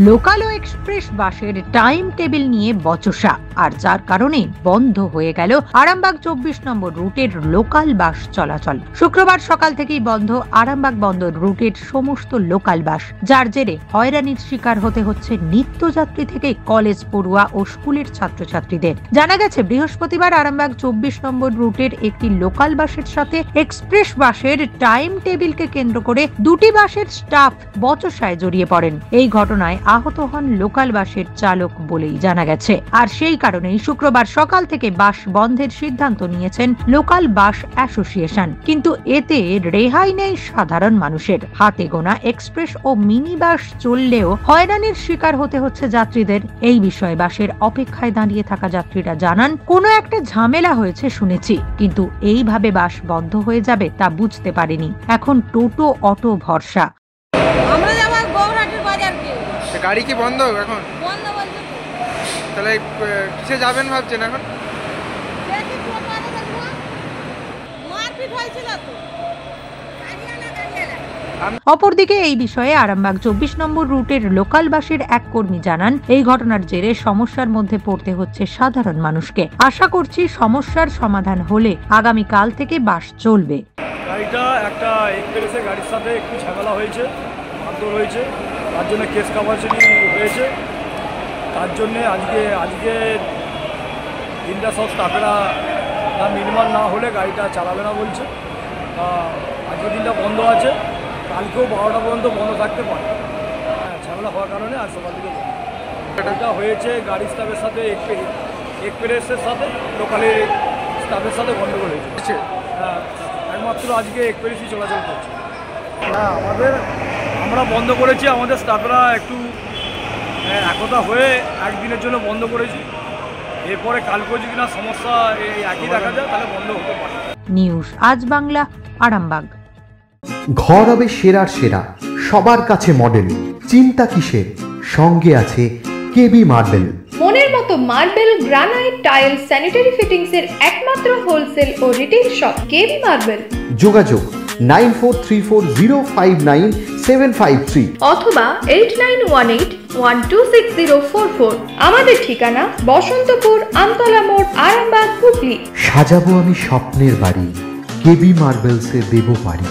Local ও express বাসের time table নিয়ে বচসা, আর যার কারণে বন্ধ হয়ে গেল আরামবাগ 24 নম্বর রুটের লোকাল বাস চলাচল। শুক্রবার সকাল থেকেই বন্ধ আরামবাগ বন্দর রুটের সমস্ত লোকাল বাস, যার জেরে হয়রানির শিকার হতে হচ্ছে নিত্যযাত্রী থেকে কলেজ পড়ুয়া ও স্কুলের ছাত্রছাত্রীদের। জানা গেছে, বৃহস্পতিবার আরামবাগ 24 নম্বর রুটের একটি লোকাল বাসের সাথে এক্সপ্রেস বাসের টাইম টেবিলকে কেন্দ্র করে দুটি বাসের স্টাফ বচসায় জড়িয়ে পড়েন। এই ঘটনায় আহত হন লোকাল বাসের চালক বলেই জানা গেছে। আর সেই কারণেই শুক্রবার সকাল থেকে বাস বন্ধের সিদ্ধান্ত নিয়েছেন লোকাল বাস অ্যাসোসিয়েশন। কিন্তু এতে রেহাই নেই সাধারণ মানুষের। হাতে গোনা এক্সপ্রেস ও মিনি বাস চললেও হয়রানির শিকার হতে হচ্ছে যাত্রীদের। এই বিষয়ে বাসের অপেক্ষায় দাঁড়িয়ে থাকা যাত্রীরা জানান, কোনো একটা ঝামেলা হয়েছে শুনেছি, কিন্তু এইভাবে বাস বন্ধ হয়ে যাবে তা বুঝতে পারিনি। এখন টোটো অটো ভরসা। গাড়ি কি বন্ধ এখন? বন্ধ বন্ধ। তাহলে কিসে যাবেন ভাবছেন এখন? মারপিট হয়েছিল তো। অপরদিকে এই বিষয়ে আরামবাগ 24 নম্বর রুটের লোকাল বাসের এক কর্মী জানান, এই ঘটনার জেরে সমস্যার মধ্যে পড়তে হচ্ছে সাধারণ মানুষকে। আশা করছি সমস্যার সমাধান হলে আগামীকাল থেকে বাস চলবে। গাড়িটা একটা এক্সপ্রেসের গাড়ির সাথে একটু ঝামেলা হয়েছে, মারধর হয়েছে, তার জন্য কেস কাভারেজ হয়েছে। তার জন্যে আজকে দিনটা সব স্টাফেরা মিনিমাম না হলে গাড়িটা চালাবে না বলছে। আজকের দিনটা বন্ধ আছে, কালকেও 12টা পর্যন্ত বন্ধ থাকতে পারে। ঝামেলা হওয়ার কারণে আজ সকাল থেকে এটা হয়েছে গাড়ির স্টাফের সাথে এক্সপ্রেসের সাথে লোকালের স্টাফের সাথে গণ্ডগোল হয়েছে। একমাত্র আজকে এক্সপ্রেসই চলাচল করছে। আমরা বন্ধ করেছি, আমাদের স্টাফরা একটু একতা হয়ে একদিনের জন্য বন্ধ করেছি। এরপরে কালকে যদি না সমস্যা একই দেখা যায় তাহলে বন্ধ হতে পারে। নিউজ আজ বাংলা, আরামবাগ। ঘর হবে সেরার সেরা, সবার কাছে মডেল। চিন্তা কিসের? সঙ্গে আছে কেবি মার্বেল। মনের মতো marble, granite, tile, sanitary fittings এর একমাত্র হোলসেল ও রিটেইল শপ কেবি মার্বেল। যোগাযোগ 9434059753 অথবা 8918126044। আমাদের ঠিকানা বসন্তপুর, আমতলা মোড়, আরামবাগ, হুগলি। সাজাবো আমি স্বপ্নের বাড়ি, কেবি মার্বেলসে দেবো পারি।